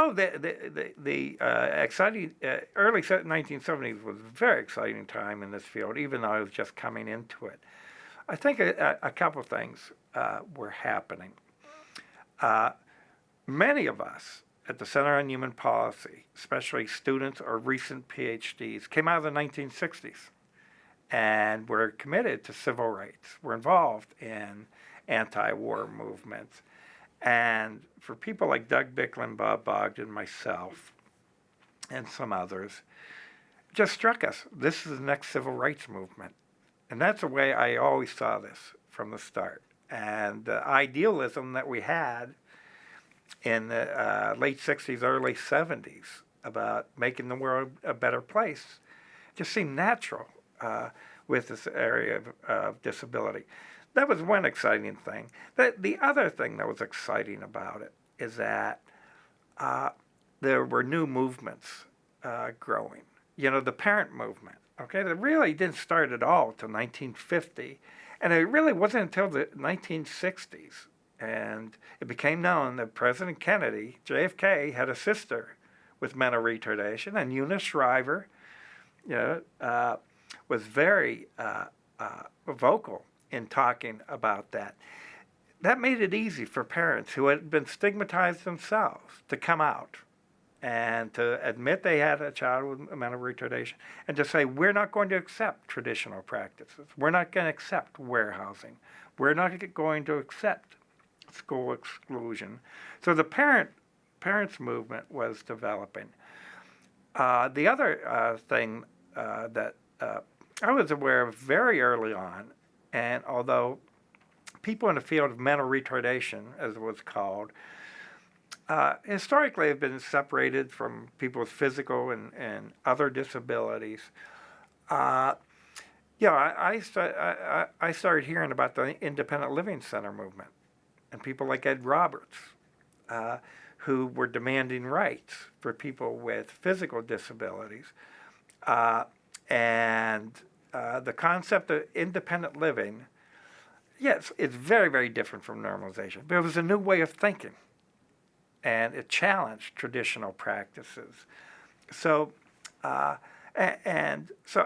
Oh, the exciting early 1970s was a very exciting time in this field, even though I was just coming into it. I think a couple of things were happening. Uh, Many of us at the Center on Human Policy, especially students or recent PhDs, came out of the 1960s and were committed to civil rights. Were involved in anti-war movements. And for people like Doug Bicklin, Bob Bogdan, myself, and some others, it just struck us. This is the next civil rights movement. And that's the way I always saw this from the start. And the idealism that we had in the late 60s, early 70s about making the world a better place just seemed natural with this area of disability. That was one exciting thing. The other thing that was exciting about it is that there were new movements growing. You know, the parent movement, okay, that really didn't start at all until 1950. And it really wasn't until the 1960s. And it became known that President Kennedy, JFK, had a sister with mental retardation, and Eunice Shriver, you know, was very vocal in talking about that. That made it easy for parents who had been stigmatized themselves to come out and to admit they had a child with mental retardation and to say, we're not going to accept traditional practices. We're not going to accept warehousing. We're not going to accept school exclusion. So the parents movement was developing. The other thing that I was aware of very early on, and although people in the field of mental retardation, as it was called, historically have been separated from people with physical and other disabilities, I started hearing about the Independent Living Center movement and people like Ed Roberts, who were demanding rights for people with physical disabilities. And the concept of independent living, yes, it's very, very different from normalization, but it was a new way of thinking, and it challenged traditional practices. So,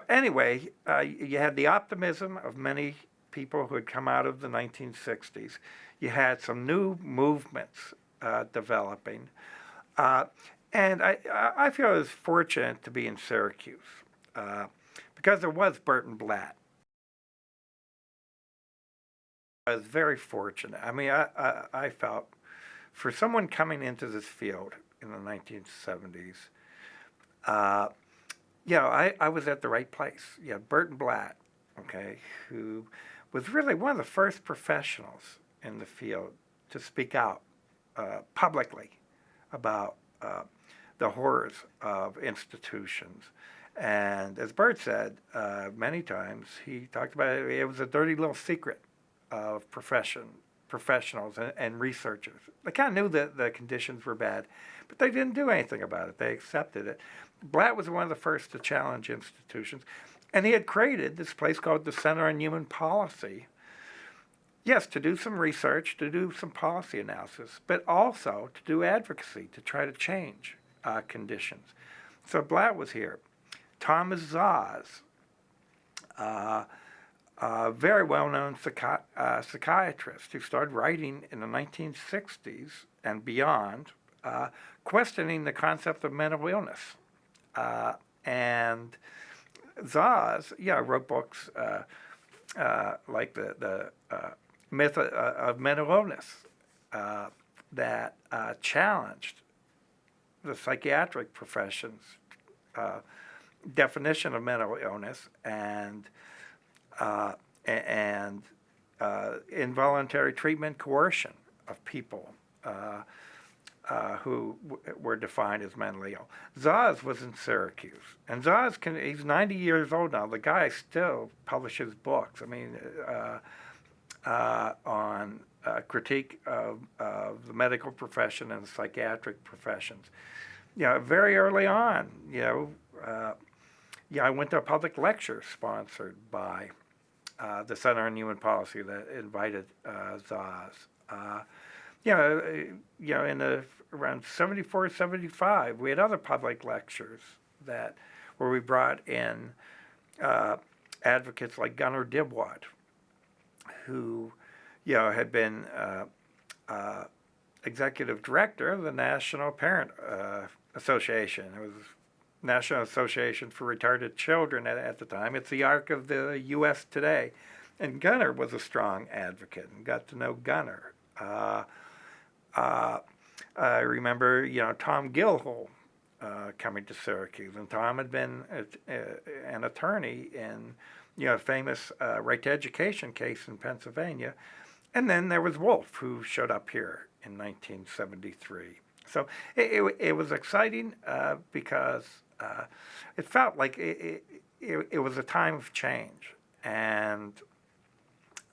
anyway, you had the optimism of many people who had come out of the 1960s. You had some new movements developing. And I feel I was fortunate to be in Syracuse because there was Burton Blatt. I was very fortunate. I mean, I felt for someone coming into this field in the 1970s, I was at the right place. Yeah, Burton Blatt, okay, who was really one of the first professionals in the field to speak out publicly about the horrors of institutions. And as Bert said many times, he talked about it was a dirty little secret of professionals and researchers. They kind of knew that the conditions were bad, but they didn't do anything about it. They accepted it. Blatt was one of the first to challenge institutions, and he had created this place called the Center on Human Policy. Yes, to do some research, to do some policy analysis, but also to do advocacy, to try to change conditions. So Blatt was here. Thomas Zaz, a very well-known psychiatrist who started writing in the 1960s and beyond, questioning the concept of mental illness. And Zaz, wrote books like the myth of mental illness that challenged the psychiatric profession's definition of mental illness and involuntary treatment coercion of people who were defined as mentally ill. Zaz was in Syracuse, and Zaz he's 90 years old now. The guy still publishes books. I mean, on critique of the medical profession and the psychiatric professions. Very early on, I went to a public lecture sponsored by the Center on Human Policy that invited Zaz. In the around 74, 75, we had other public lectures where we brought in uh, advocates like Gunnar Dibwad, who, had been uh, executive director of the National Parent Association. It was National Association for Retarded Children at the time. It's the arc of the U.S. today. And Gunnar was a strong advocate, and got to know Gunnar. I remember, Tom Gilhole coming to Syracuse, and Tom had been an attorney in, a famous right to education case in Pennsylvania. And then there was Wolf, who showed up here in 1973. So it was exciting because it felt like it was a time of change. And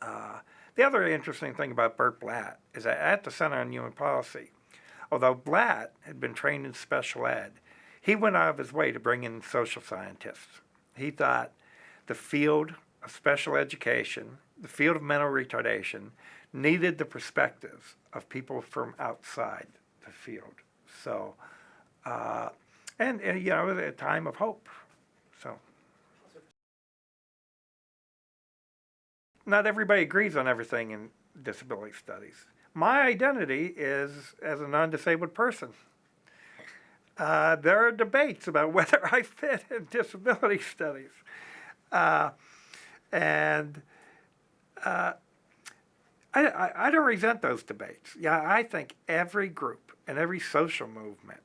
the other interesting thing about Bert Blatt is that at the Center on Human Policy, although Blatt had been trained in special ed, he went out of his way to bring in social scientists. He thought the field of special education, the field of mental retardation, needed the perspectives of people from outside the field. So, and it was a time of hope. So, not everybody agrees on everything in disability studies. My identity is as a non-disabled person. There are debates about whether I fit in disability studies. And I don't resent those debates. Yeah, I think every group and every social movement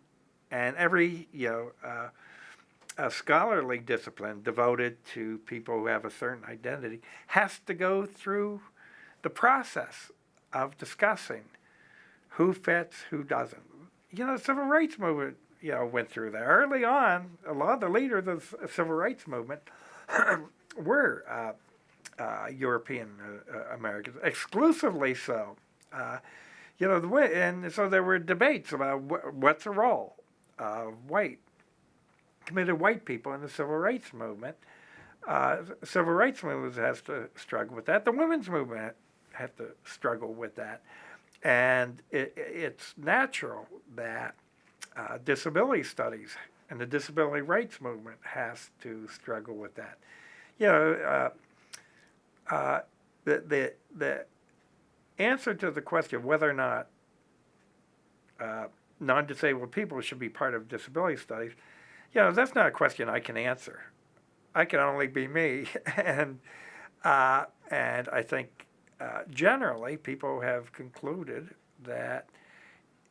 and every a scholarly discipline devoted to people who have a certain identity has to go through the process of discussing who fits, who doesn't. The civil rights movement, went through that. Early on, a lot of the leaders of the civil rights movement were European Americans, exclusively so. And so there were debates about what's the role of committed white people in the civil rights movement. Civil rights movement has to struggle with that. The women's movement had to struggle with that. And it's natural that disability studies and the disability rights movement has to struggle with that. The answer to the question of whether or not non-disabled people should be part of disability studies, that's not a question I can answer. I can only be me, and I think generally people have concluded that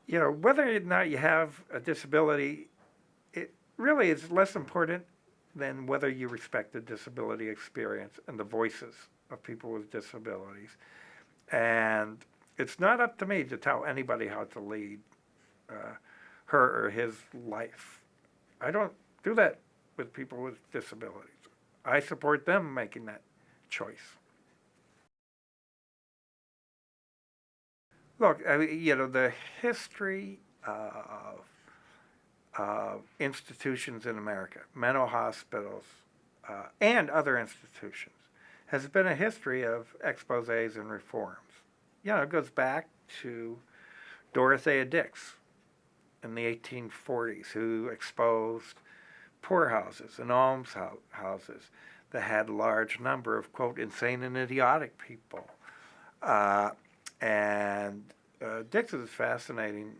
whether or not you have a disability, it really is less important than whether you respect the disability experience and the voices of people with disabilities. And it's not up to me to tell anybody how to lead her or his life. I don't do that with people with disabilities. I support them making that choice. Look, the history of institutions in America, mental hospitals, and other institutions, has been a history of exposés and reforms. It goes back to Dorothea Dix in the 1840s, who exposed poorhouses and almshouses that had a large number of, quote, insane and idiotic people. Dix is a fascinating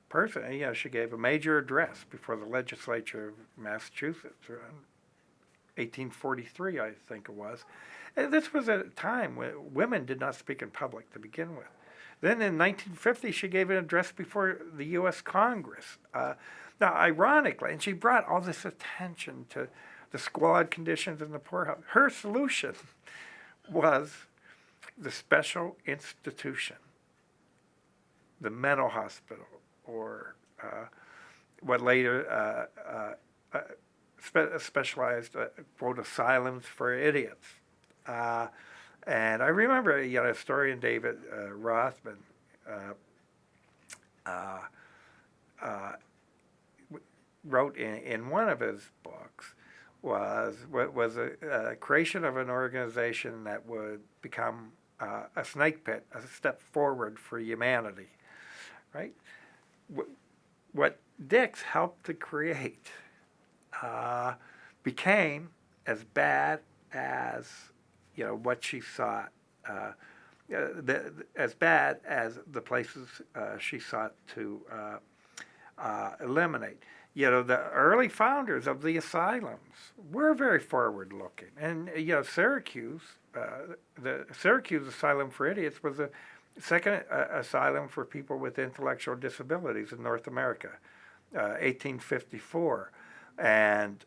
person. She gave a major address before the legislature of Massachusetts around 1843, I think it was. And this was at a time when women did not speak in public to begin with. Then in 1950, she gave an address before the U.S. Congress. Now, ironically, and she brought all this attention to the squalid conditions in the poorhouse. Her solution was the special institution, the mental hospital, or what later specialized, quote, asylums for idiots. And I remember, historian David Rothman wrote in one of his books was a creation of an organization that would become a snake pit, a step forward for humanity, right? what Dix helped to create uh, became as bad as what she sought, as bad as the places she sought to eliminate. The early founders of the asylums were very forward-looking, and Syracuse, the Syracuse Asylum for Idiots was the second asylum for people with intellectual disabilities in North America, 1854, and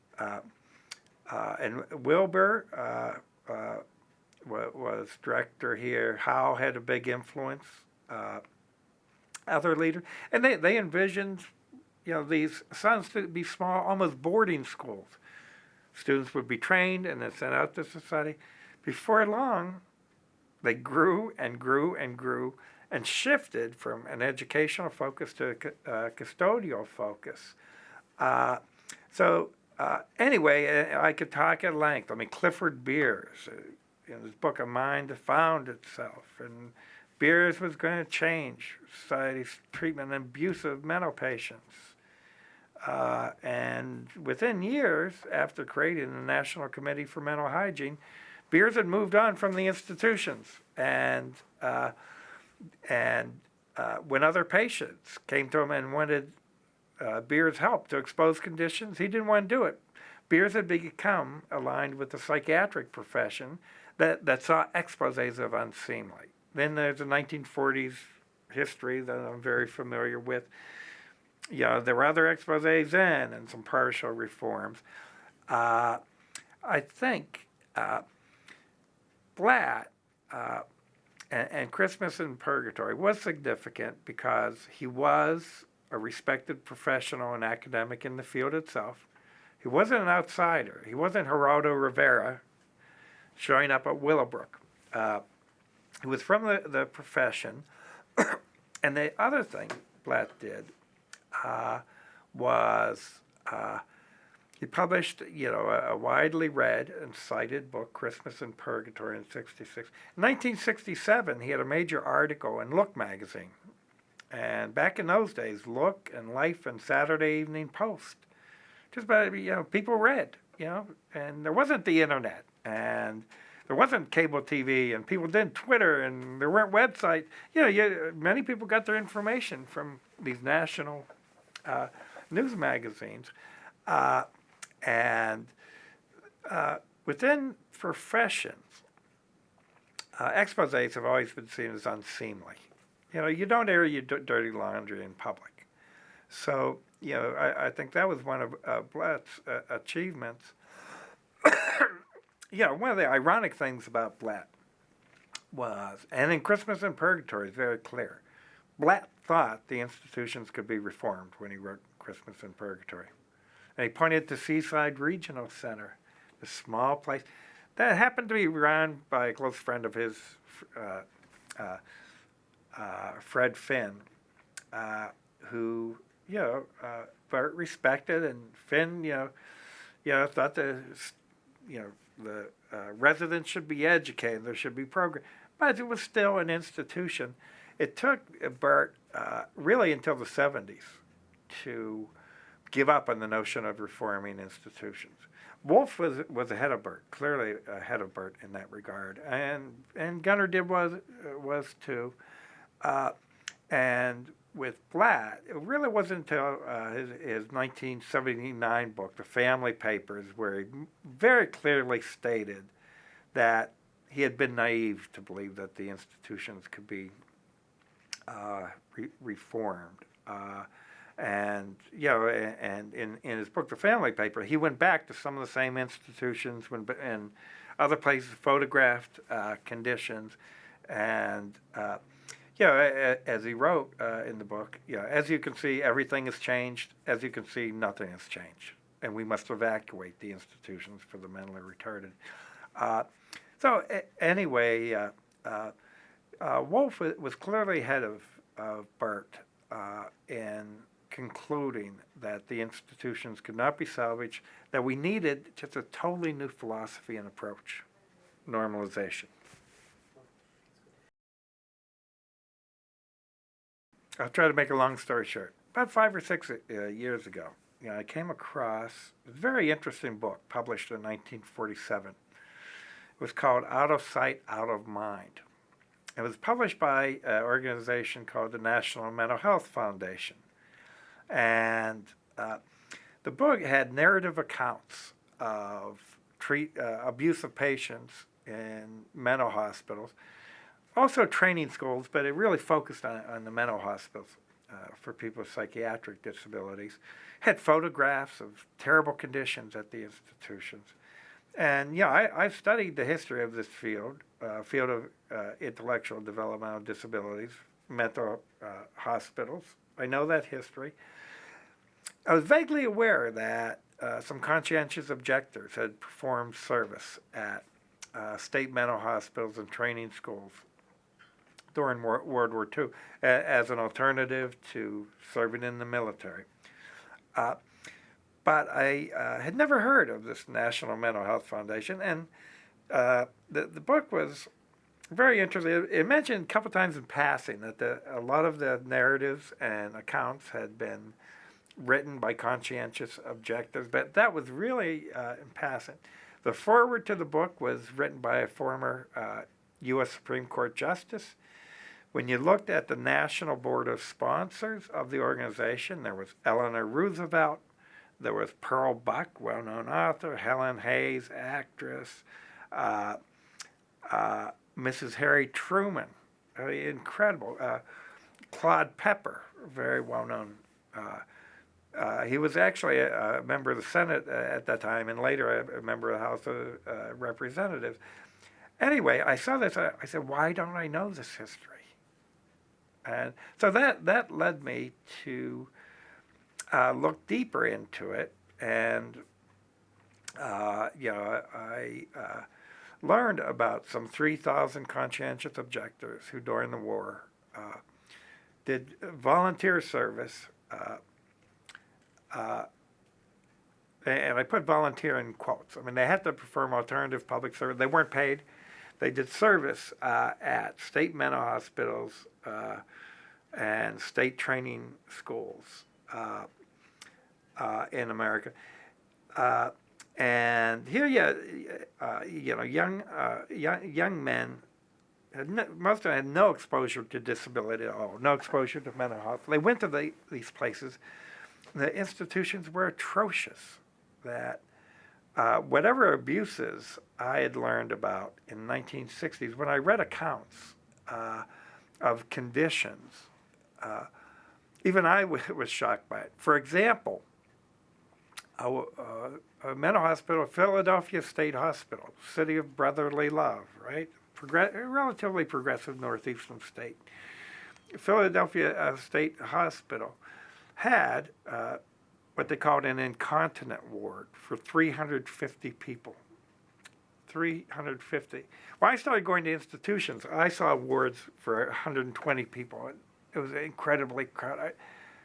Wilbur was director here. Howe had a big influence. Other leaders, and they envisioned these asylums to be small, almost boarding schools. Students would be trained and then sent out to society. Before long, they grew and grew and grew and shifted from an educational focus to a custodial focus. Anyway, I could talk at length. I mean, Clifford Beers, in his book, A Mind That Found Itself, and Beers was going to change society's treatment and abuse of mental patients. And within years, after creating the National Committee for Mental Hygiene, Beers had moved on from the institutions. And when other patients came to him and wanted Beers' help to expose conditions, he didn't want to do it. Beers had become aligned with the psychiatric profession that saw exposés of unseemly. Then there's the 1940s history that I'm very familiar with. There were other exposés then and some partial reforms. I think Blatt and Christmas in Purgatory was significant because he was a respected professional and academic in the field itself. He wasn't an outsider. He wasn't Geraldo Rivera showing up at Willowbrook. He was from the profession. And the other thing Blatt did was he published, a widely read and cited book, Christmas in Purgatory, in '66. In 1967, he had a major article in Look magazine. And back in those days, Look and Life and Saturday Evening Post, just about, people read, and there wasn't the internet, and there wasn't cable TV, and people didn't Twitter, and there weren't websites. Many people got their information from these national news magazines. And within professions, exposés have always been seen as unseemly. You don't air your dirty laundry in public. So, I think that was one of Blatt's achievements. One of the ironic things about Blatt was, and in Christmas in Purgatory is very clear, Blatt thought the institutions could be reformed when he wrote Christmas in Purgatory. And he pointed to Seaside Regional Center, a small place that happened to be run by a close friend of his, Fred Finn, who, Bert respected, and Finn, thought the residents should be educated, there should be programs. But it was still an institution. It took Bert really until the 70s to give up on the notion of reforming institutions. Wolf was ahead of Bert, clearly ahead of Bert in that regard, and Gunnar did was too. And with Blatt, it really wasn't until his 1979 book, The Family Papers, where he very clearly stated that he had been naive to believe that the institutions could be reformed. And in his book, The Family Paper, he went back to some of the same institutions and other places, photographed conditions, and as he wrote in the book, as you can see, everything has changed. As you can see, nothing has changed, and we must evacuate the institutions for the mentally retarded. Anyway, Wolf was clearly ahead of Bert in concluding that the institutions could not be salvaged, that we needed just a totally new philosophy and approach, normalization. I'll try to make a long story short. about 5 or 6 years ago, I came across a very interesting book published in 1947. It was called Out of Sight, Out of Mind. It was published by an organization called the National Mental Health Foundation. And the book had narrative accounts of abuse of patients in mental hospitals, also training schools, but it really focused on the mental hospitals for people with psychiatric disabilities. Had photographs of terrible conditions at the institutions. And I've studied the history of this field of intellectual developmental disabilities, mental hospitals. I know that history. I was vaguely aware that some conscientious objectors had performed service at state mental hospitals and training schools during World War II as an alternative to serving in the military. But I had never heard of this National Mental Health Foundation, and the book was very interesting. It mentioned a couple times in passing that a lot of the narratives and accounts had been written by conscientious objectors, but that was really in passing. The foreword to the book was written by a former U.S. Supreme Court Justice. When you looked at the National Board of Sponsors of the organization, there was Eleanor Roosevelt, there was Pearl Buck, well-known author, Helen Hayes, actress, Mrs. Harry Truman, incredible, Claude Pepper, very well-known. He was actually a member of the Senate at that time, and later a member of the House of Representatives. Anyway, I saw this. I said, why don't I know this history? And so that led me to look deeper into it, and I learned about some 3,000 conscientious objectors who, during the war, did volunteer service. And I put volunteer in quotes. I mean, they had to perform alternative public service. They weren't paid. They did service at state mental hospitals and state training schools in America. And here, young men, most of them had no exposure to disability at all, no exposure to mental health. They went to these places. The institutions were atrocious. That whatever abuses I had learned about in the 1960s, when I read accounts of conditions, even I was shocked by it. For example, a mental hospital, Philadelphia State Hospital, city of brotherly love, right? Relatively progressive northeastern state. Philadelphia State Hospital had what they called an incontinent ward for 350 people. 350. When I started going to institutions, I saw wards for 120 people. It was incredibly crowded. I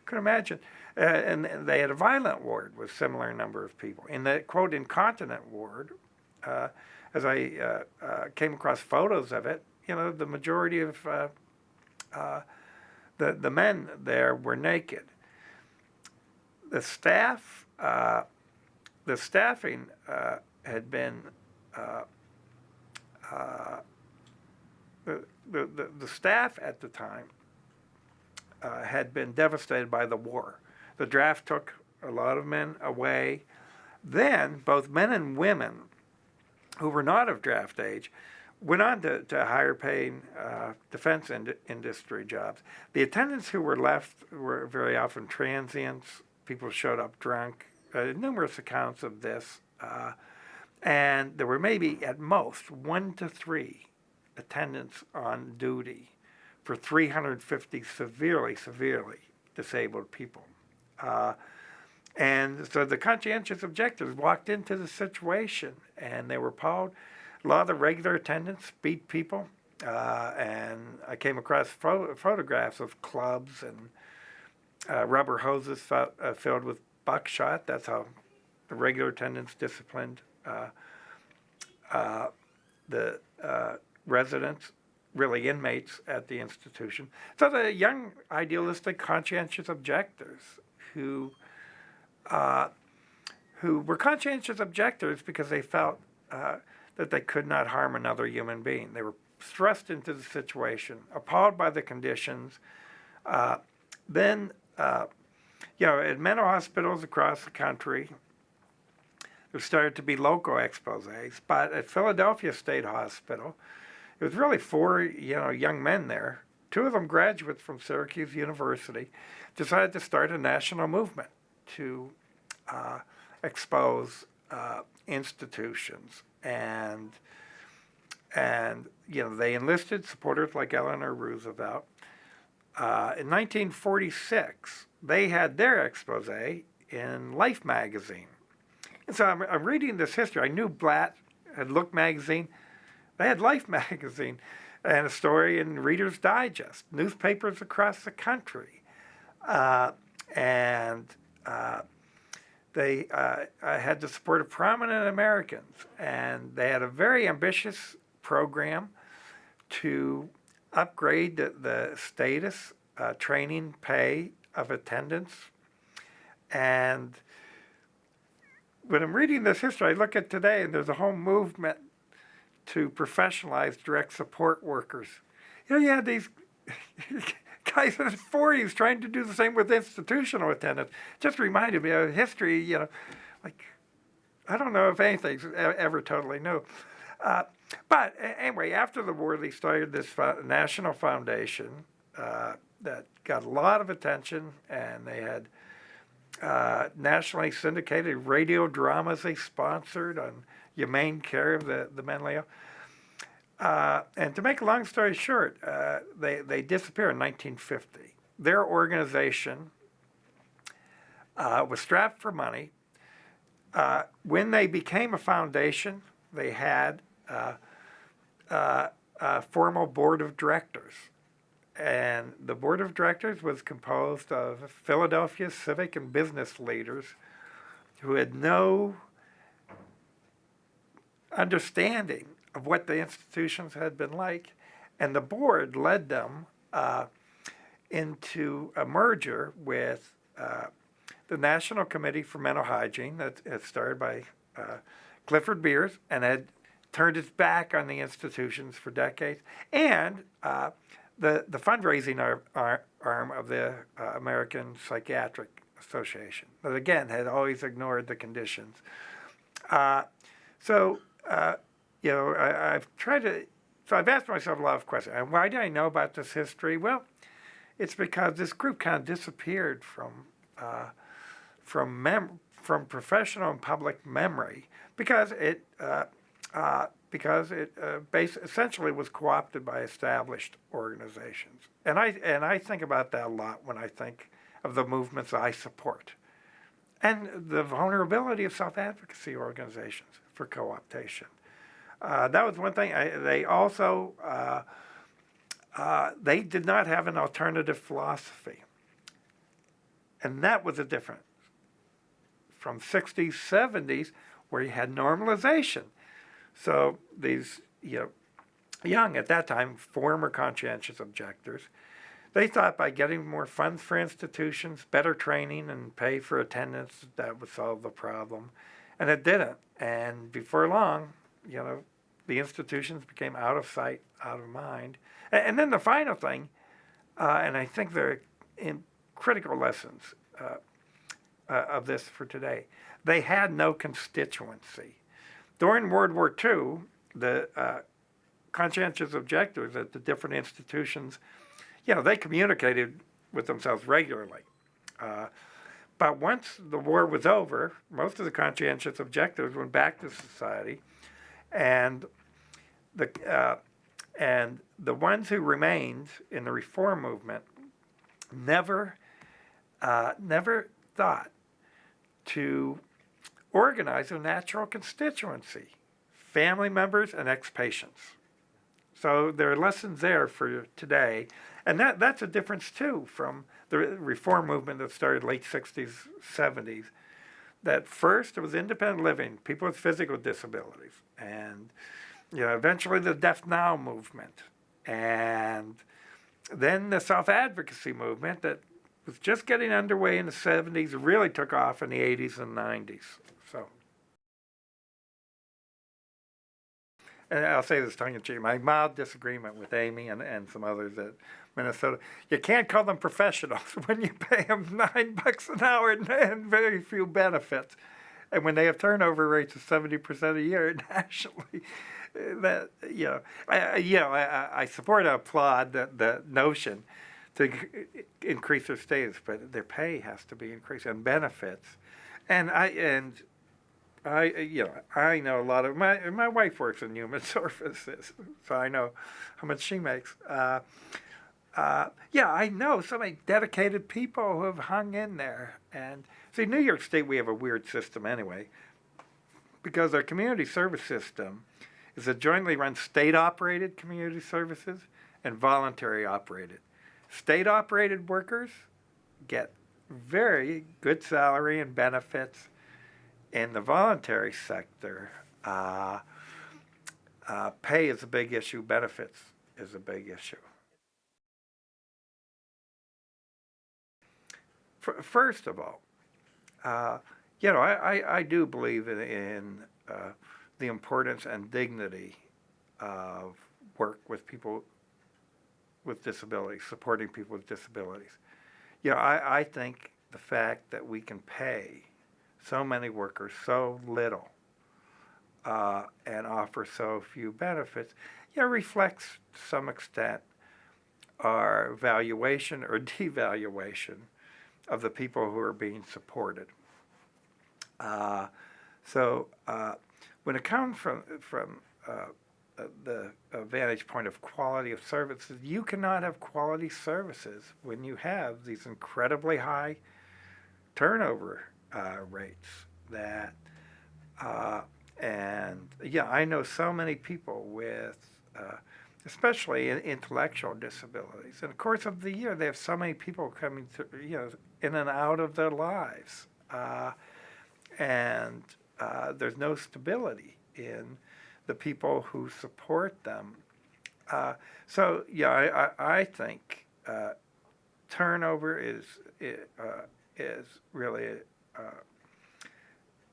couldn't imagine. And they had a violent ward with similar number of people. In the, quote, incontinent ward, as I came across photos of it, the majority of the men there were naked. The staffing had been the staff at the time had been devastated by the war. The draft took a lot of men away. Then both men and women who were not of draft age went on to higher paying defense industry jobs. The attendants who were left were very often transients. People showed up drunk. Numerous accounts of this. And there were maybe at most 1 to 3 attendants on duty for 350 severely disabled people. And so the conscientious objectors walked into the situation, and they were appalled. A lot of the regular attendants beat people, and I came across photographs of clubs and rubber hoses filled with buckshot. That's how the regular attendants disciplined the residents. really inmates at the institution. So the young, idealistic, conscientious objectors who were conscientious objectors because they felt that they could not harm another human being. They were thrust into the situation, appalled by the conditions. Then, at mental hospitals across the country, there started to be local exposés. But at Philadelphia State Hospital, it was really four, young men there. Two of them graduates from Syracuse University, decided to start a national movement to expose institutions, and they enlisted supporters like Eleanor Roosevelt. In 1946, they had their expose in Life magazine. And so I'm reading this history. I knew Blatt had Look magazine. They had Life magazine and a story in Reader's Digest, newspapers across the country. They had the support of prominent Americans, and they had a very ambitious program to upgrade the status, training, pay of attendants. And when I'm reading this history, I look at today, and there's a whole movement to professionalize direct support workers. You had these guys in his 40s trying to do the same with institutional attendants. Just reminded me of history, I don't know if anything's ever totally new. But anyway, after the war, they started this national foundation that got a lot of attention, and they had nationally syndicated radio dramas they sponsored on humane care of the mentally ill. And to make a long story short, they disappeared in 1950. Their organization was strapped for money. When they became a foundation, they had a formal board of directors. And the board of directors was composed of Philadelphia civic and business leaders who had no understanding of what the institutions had been like. And the board led them into a merger with the National Committee for Mental Hygiene that had started by Clifford Beers and had turned its back on the institutions for decades, and the fundraising arm of the American Psychiatric Association, that again had always ignored the conditions. I've tried to. So I've asked myself a lot of questions. And why do I know about this history? Well, it's because this group kind of disappeared from professional and public memory because it essentially was co-opted by established organizations. And I think about that a lot when I think of the movements I support, and the vulnerability of self-advocacy organizations for co-optation. That was one thing. They also they did not have an alternative philosophy, and that was a difference from 60s, 70s, where you had normalization. So these, young at that time, former conscientious objectors, they thought by getting more funds for institutions, better training, and pay for attendance, that would solve the problem. And it didn't. And before long, the institutions became out of sight, out of mind. And then the final thing, and I think they're in critical lessons of this for today, they had no constituency. During World War II, the conscientious objectors at the different institutions, they communicated with themselves regularly. But once the war was over, most of the conscientious objectors went back to society, and the ones who remained in the reform movement never thought to organize a natural constituency, family members and ex-patients. So there are lessons there for today. And that's a difference, too, from the reform movement that started late 60s, 70s. That first, it was independent living, people with physical disabilities. And, eventually the Deaf Now movement. And then the self-advocacy movement that was just getting underway in the 70s really took off in the 80s and 90s. So, and I'll say this tongue in cheek, my mild disagreement with Amy and some others at Minnesota, you can't call them professionals when you pay them $9 an hour and very few benefits. And when they have turnover rates of 70% a year nationally, that I support and applaud the notion to increase their status, but their pay has to be increased and benefits. And I know a lot of my wife works in human services, so I know how much she makes. I know so many dedicated people who have hung in there. And see, New York State, we have a weird system anyway, because our community service system is a jointly run state-operated community services and voluntary operated. State-operated workers get very good salary and benefits. In the voluntary sector, pay is a big issue, benefits is a big issue. First of all, I do believe in the importance and dignity of work with people with disabilities, supporting people with disabilities. I think the fact that we can pay so many workers so little and offer so few benefits, reflects to some extent our valuation or devaluation of the people who are being supported. When it comes from the vantage point of quality of services, you cannot have quality services when you have these incredibly high turnover rates. I know so many people with especially intellectual disabilities. In the course of the year, they have so many people coming in and out of their lives. There's no stability in the people who support them. I think turnover is really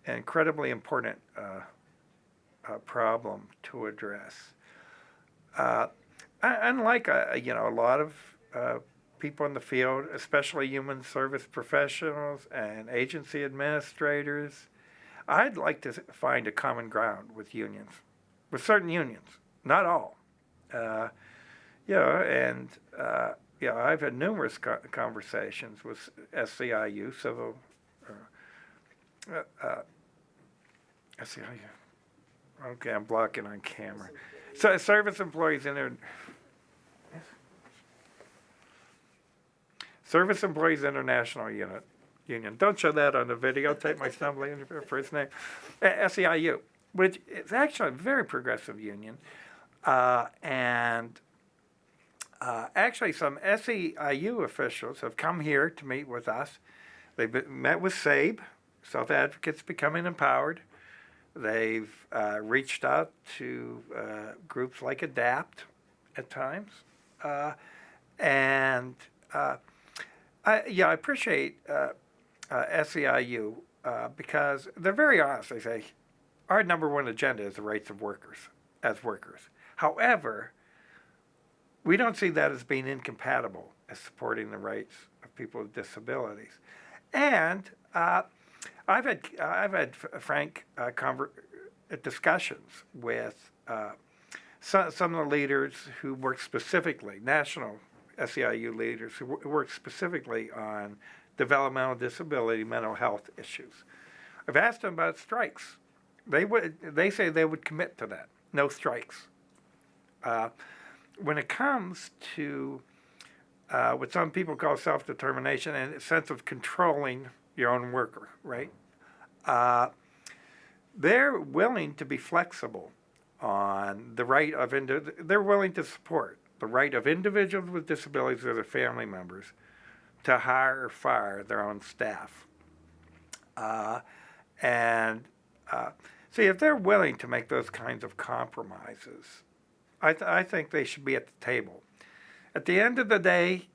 an incredibly important problem to address. Unlike a lot of people in the field, especially human service professionals and agency administrators, I'd like to find a common ground with certain unions, not all. I've had numerous conversations with SEIU, SEIU. Okay, I'm blocking on camera. So Service Employees International Union. Don't show that on the videotape, my stumbling first name. SEIU, which is actually a very progressive union. Actually, some SEIU officials have come here to meet with us. They've met with SABE, Self-Advocates Becoming Empowered. They've reached out to groups like ADAPT at times. I appreciate SEIU because they're very honest. They say, our number one agenda is the rights of workers as workers. However, we don't see that as being incompatible as supporting the rights of people with disabilities. And I've had frank discussions with some of the leaders who work specifically, national SEIU leaders who work specifically on developmental disability, mental health issues. I've asked them about strikes. They say they would commit to that. No strikes. When it comes to what some people call self-determination and a sense of controlling your own worker, right? They're willing to be flexible on the right of they're willing to support the right of individuals with disabilities or their family members to hire or fire their own staff. See, if they're willing to make those kinds of compromises, I think they should be at the table. At the end of the day,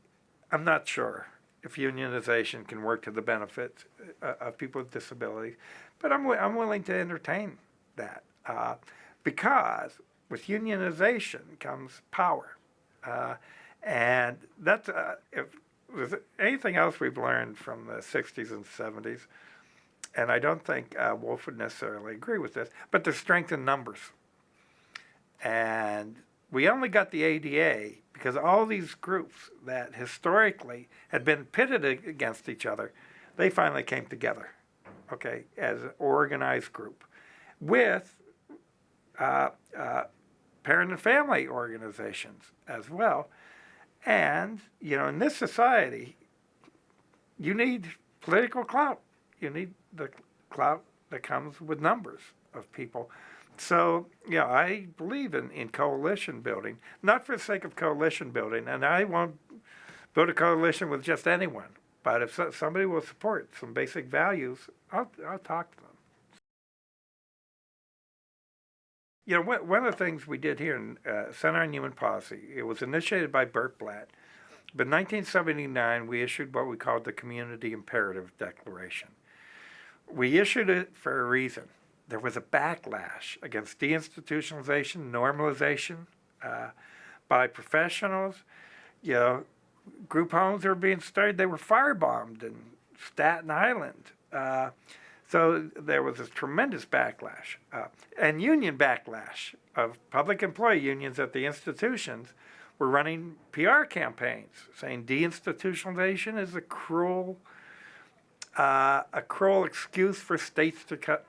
I'm not sure if unionization can work to the benefit of people with disabilities, but I'm willing to entertain that because with unionization comes power, and that's if there's anything else we've learned from the '60s and '70s, and I don't think Wolf would necessarily agree with this, but the strength in numbers. And we only got the ADA because all these groups that historically had been pitted against each other, they finally came together, okay, as an organized group with parent and family organizations as well. And, in this society, you need political clout. You need the clout that comes with numbers of people. So, I believe in coalition building, not for the sake of coalition building, and I won't build a coalition with just anyone. But if somebody will support some basic values, I'll talk to them. One of the things we did here in Center on Human Policy, it was initiated by Bert Blatt, but in 1979 we issued what we called the Community Imperative Declaration. We issued it for a reason. There was a backlash against deinstitutionalization, normalization by professionals. Group homes were being started. They were firebombed in Staten Island. So there was this tremendous backlash and union backlash of public employee unions at the institutions were running PR campaigns saying deinstitutionalization is a cruel excuse for states to cut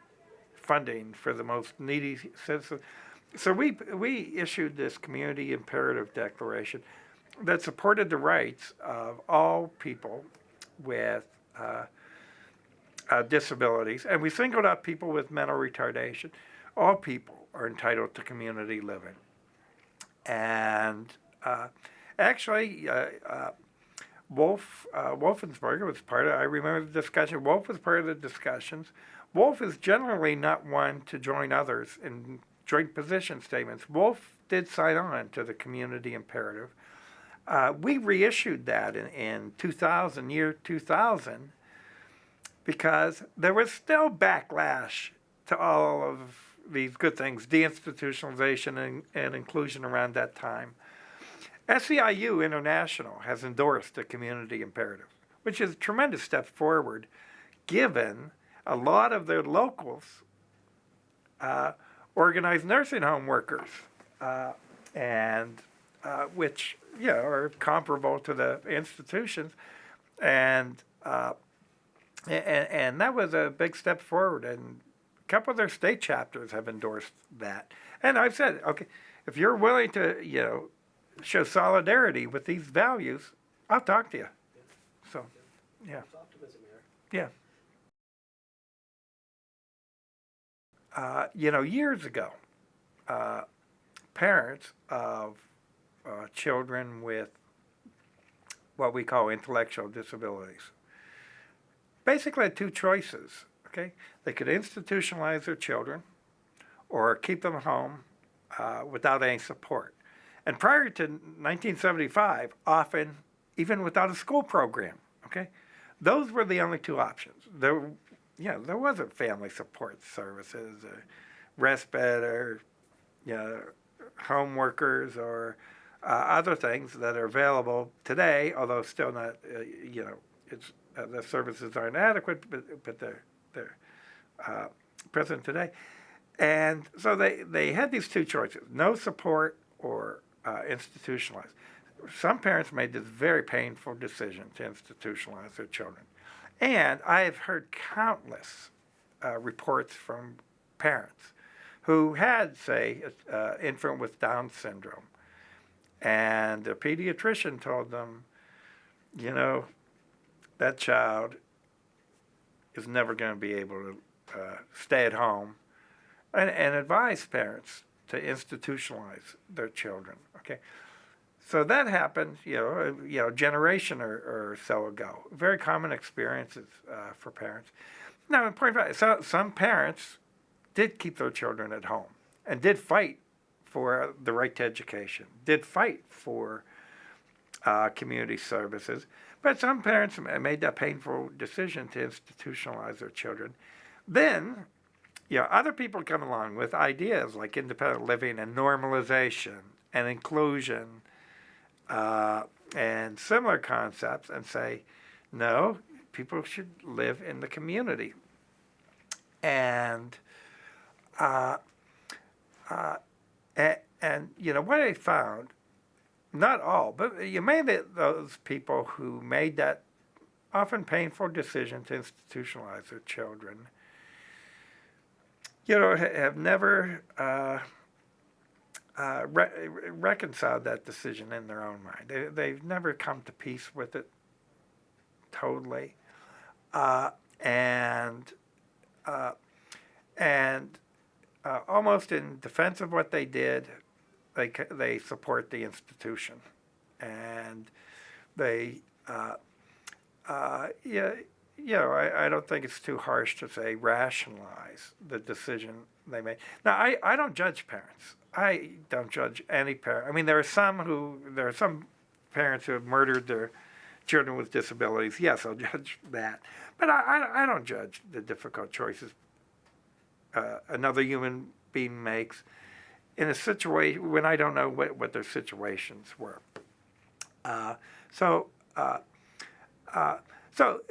funding for the most needy citizens. So we issued this Community Imperative Declaration that supported the rights of all people with disabilities, and we singled out people with mental retardation. All people are entitled to community living. And actually, Wolfensberger was part of, I remember the discussion, Wolf was part of the discussions. Wolf is generally not one to join others in joint position statements. Wolf did sign on to the Community Imperative. We reissued that in 2000, because there was still backlash to all of these good things, deinstitutionalization and inclusion around that time. SEIU International has endorsed the Community Imperative, which is a tremendous step forward, given a lot of their locals organized nursing home workers, and which are comparable to the institutions, and that was a big step forward, and a couple of their state chapters have endorsed that. And I've said, okay, if you're willing to, show solidarity with these values, I'll talk to you. So, yeah. Yeah. Years ago, parents of children with what we call intellectual disabilities basically had two choices, okay? They could institutionalize their children or keep them home without any support. And prior to 1975, often even without a school program, okay? Those were the only two options. There wasn't family support services, respite, or home workers, or other things that are available today, although still not, it's the services aren't adequate, but they're present today. And so they had these two choices: no support or institutionalize. Some parents made this very painful decision to institutionalize their children. And I have heard countless reports from parents who had, say, an infant with Down syndrome. And the pediatrician told them, that child is never going to be able to stay at home, and advise parents to institutionalize their children. Okay, so that happened, a generation or so ago. Very common experiences for parents. Now, in point five, so some parents did keep their children at home and did fight for the right to education, did fight for community services, but some parents made that painful decision to institutionalize their children. Then, other people come along with ideas like independent living and normalization and inclusion and similar concepts and say, no, people should live in the community. And what I found, not all, but mainly those people who made that often painful decision to institutionalize their children, have never reconciled that decision in their own mind. They've never come to peace with it totally, and almost in defense of what they did, they support the institution, and they I don't think it's too harsh to say rationalize the decision they made. Now, I don't judge parents. I don't judge any parent. I mean, there are some parents who have murdered their children with disabilities. Yes, I'll judge that. But I don't judge the difficult choices another human being makes in a situation when I don't know what their situations were. So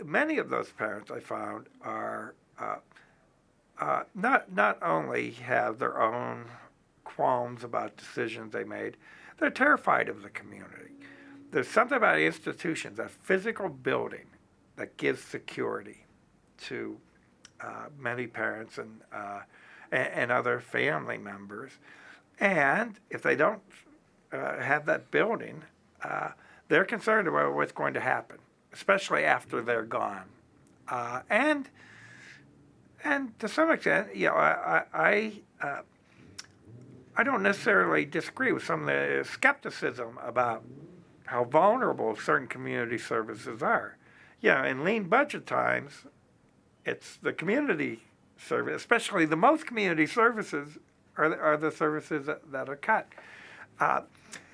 many of those parents I found are not only have their own qualms about decisions they made, they're terrified of the community. There's something about institutions, a physical building, that gives security to many parents and other family members. And if they don't have that building, they're concerned about what's going to happen, especially after they're gone. And to some extent, I don't necessarily disagree with some of the skepticism about how vulnerable certain community services are. In lean budget times, it's the community service, especially the most community services are the services that are cut.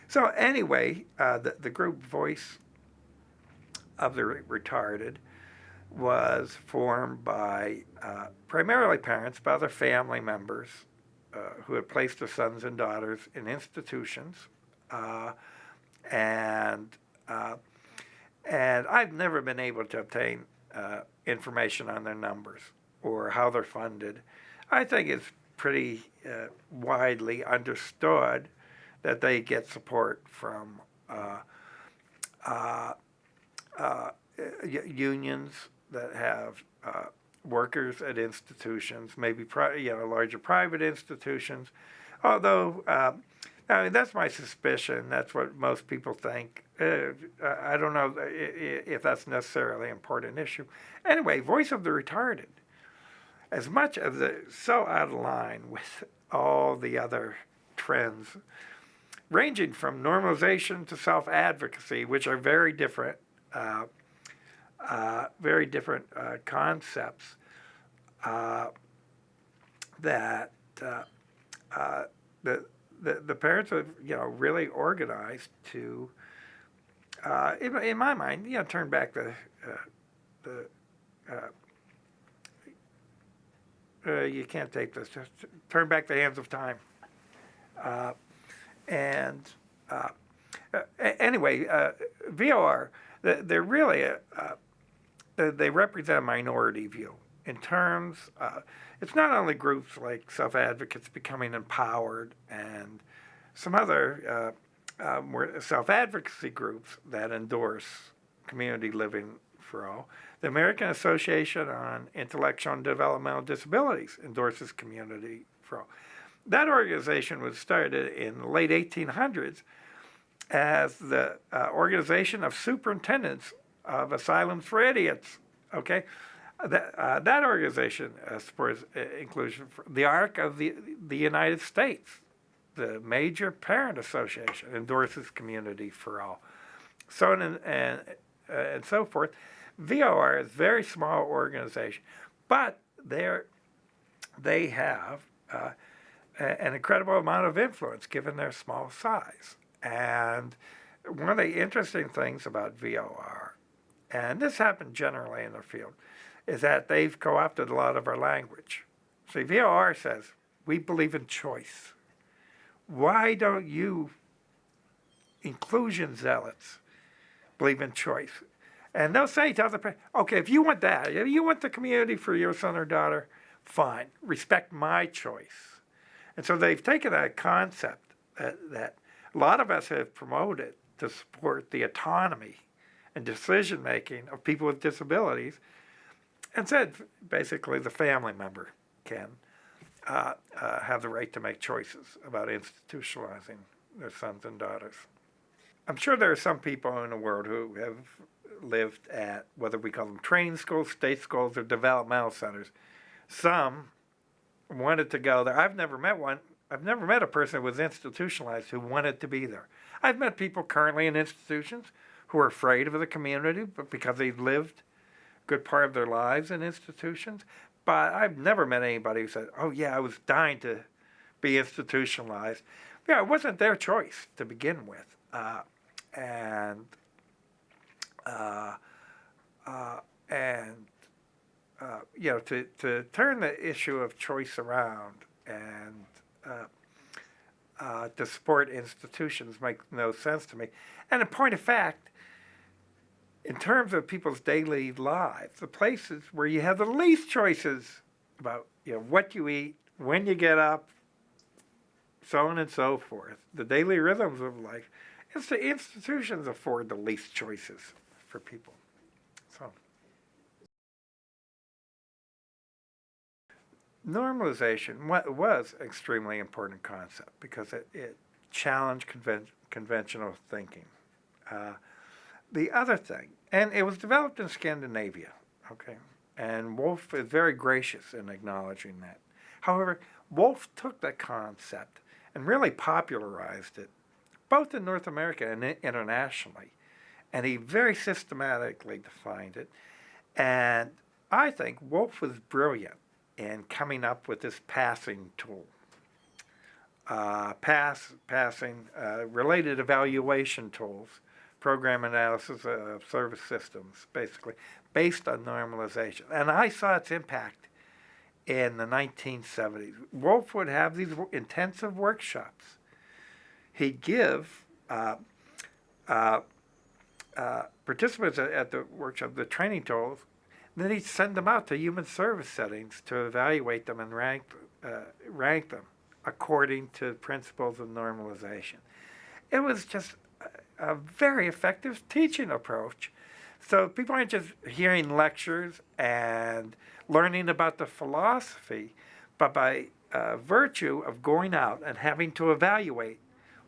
So anyway, the group Voice of the Retarded was formed by primarily parents, but other family members who had placed their sons and daughters in institutions, and I've never been able to obtain information on their numbers or how they're funded. I think it's pretty widely understood that they get support from unions that have workers at institutions, maybe larger private institutions. Although, that's my suspicion. That's what most people think. I don't know if that's necessarily an important issue. Anyway, Voice of the Retarded, as much as it's so out of line with all the other trends, ranging from normalization to self-advocacy, which are very different concepts that the parents have really organized to, in my mind, turn back you can't take this, just turn back the hands of time. Anyway, VOR, they're really they represent a minority view in terms. It's not only groups like self-advocates becoming empowered and some other more self-advocacy groups that endorse community living for all. The American Association on Intellectual and Developmental Disabilities endorses community for all. That organization was started in the late 1800s as the Organization of Superintendents of Asylums for Idiots. Okay, that organization supports inclusion. The ARC of the United States, the major parent association, endorses community for all. So and so forth. VOR is a very small organization, but they have an incredible amount of influence given their small size. And one of the interesting things about VOR, and this happened generally in the field, is that they've co-opted a lot of our language. See, VOR says, we believe in choice. Why don't you inclusion zealots believe in choice? And they'll say to other parents, okay, if you want that, if you want the community for your son or daughter, fine, respect my choice. And so they've taken a concept that a lot of us have promoted to support the autonomy and decision making of people with disabilities, and said basically the family member can have the right to make choices about institutionalizing their sons and daughters. I'm sure there are some people in the world who have lived at, whether we call them training schools, state schools, or developmental centers. Some wanted to go there. I've never met one. I've never met a person who was institutionalized who wanted to be there. I've met people currently in institutions who are afraid of the community, but because they've lived a good part of their lives in institutions. But I've never met anybody who said, oh yeah, I was dying to be institutionalized. Yeah, it wasn't their choice to begin with. And to turn the issue of choice around and to support institutions makes no sense to me. And in point of fact, in terms of people's daily lives, the places where you have the least choices about what you eat, when you get up, so on and so forth, the daily rhythms of life, it's the institutions afford the least choices for people. So normalization was an extremely important concept because it challenged conventional thinking. The other thing, and it was developed in Scandinavia, okay, and Wolf is very gracious in acknowledging that. However, Wolf took that concept and really popularized it, both in North America and internationally, and he very systematically defined it. And I think Wolf was brilliant in coming up with this passing tool. Passing, related evaluation tools, program analysis of service systems, basically, based on normalization. And I saw its impact in the 1970s. Wolf would have these intensive workshops. He'd give participants at the workshop the training tools, and then he'd send them out to human service settings to evaluate them and rank them according to principles of normalization. It was just a very effective teaching approach. So people aren't just hearing lectures and learning about the philosophy, but by virtue of going out and having to evaluate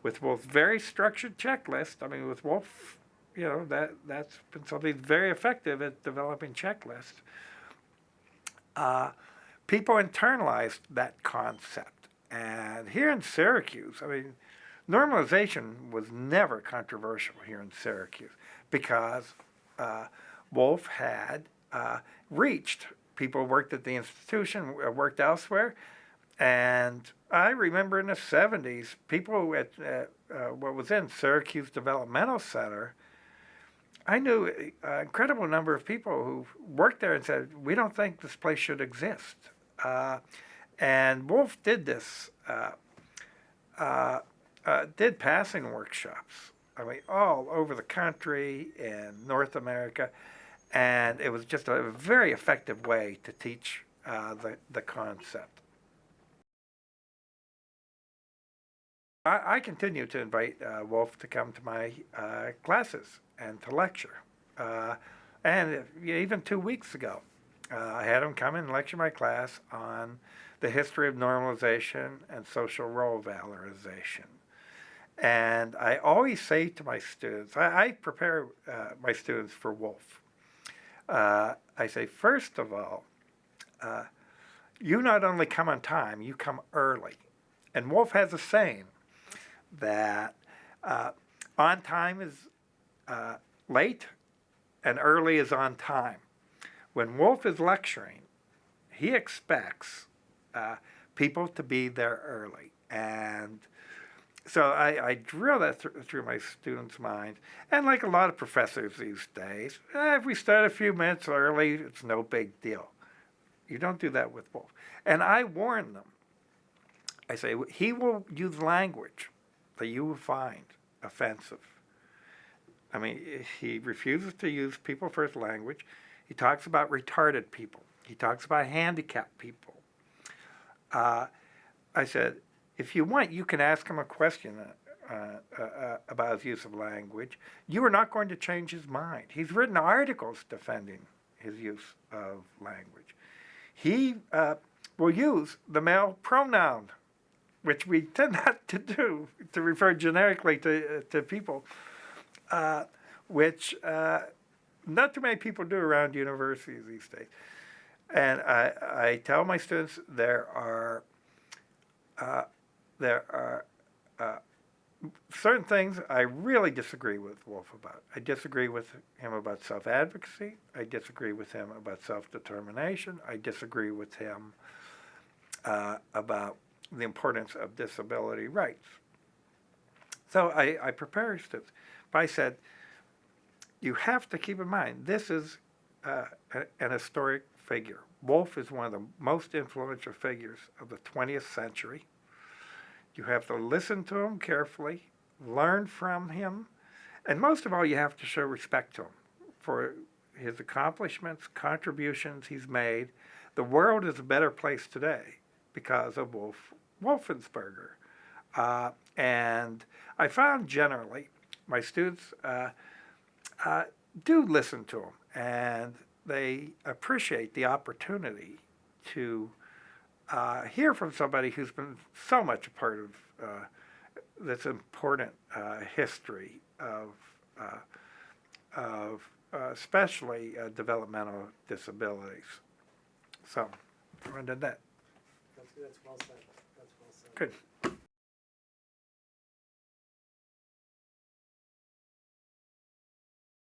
with Wolf's very structured checklist. I mean, with Wolf, that's been something very effective at developing checklists. People internalized that concept. And here in Syracuse, I mean, normalization was never controversial here in Syracuse because Wolf had reached people who worked at the institution, worked elsewhere. And I remember in the 70s, people at what was then Syracuse Developmental Center, I knew an incredible number of people who worked there and said, we don't think this place should exist. And Wolf did this, did passing workshops, I mean, all over the country in North America. And it was just a very effective way to teach the concept. I continue to invite Wolf to come to my classes and to lecture. And even 2 weeks ago, I had him come and lecture my class on the history of normalization and social role valorization. And I always say to my students, I prepare my students for Wolf. I say, first of all, you not only come on time, you come early. And Wolf has a saying that on time is late and early is on time. When Wolf is lecturing, he expects people to be there early. And so I drill that through my students' minds. And like a lot of professors these days, if we start a few minutes early, it's no big deal. You don't do that with Wolf. And I warn them. I say, he will use language that you will find offensive. I mean, he refuses to use people first language. He talks about retarded people. He talks about handicapped people. I said, if you want, you can ask him a question about his use of language. You are not going to change his mind. He's written articles defending his use of language. He will use the male pronoun, which we tend not to do, to refer generically to people, which not too many people do around universities these days. And I tell my students there are certain things I really disagree with Wolf about. I disagree with him about self-advocacy. I disagree with him about self-determination. I disagree with him about the importance of disability rights. So I prepare students. But I said, you have to keep in mind, this is an historic figure. Wolf is one of the most influential figures of the 20th century. You have to listen to him carefully, learn from him, and most of all, you have to show respect to him for his accomplishments, contributions he's made. The world is a better place today because of Wolfensberger. And I found generally my students do listen to him, and they appreciate the opportunity to hear from somebody who's been so much a part of this important history of especially developmental disabilities. So, I did that. That's well said. That's well said. Good.